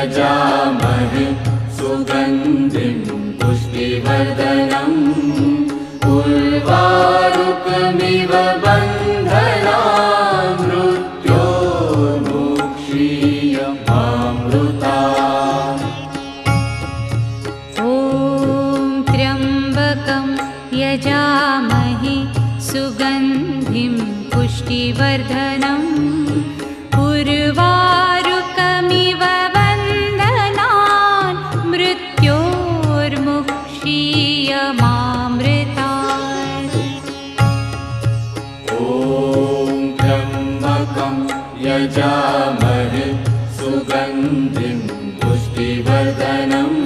यजामहे सुगन्धिं पुष्टिवर्धनम् उर्वारुकमिव बन्धनान् मृत्योर्मुक्षीयमामृतात्। ॐ त्र्यम्बकं यजामहे सुगन्धिं पुष्टिवर्धनम् उर्वारुकमिव बन्धनान् मृत्योर्मुक्षीयमामृतात्। ॐ त्र्यम्बकं यजामहे सुगन्धिं पुष्टिवर्धनम्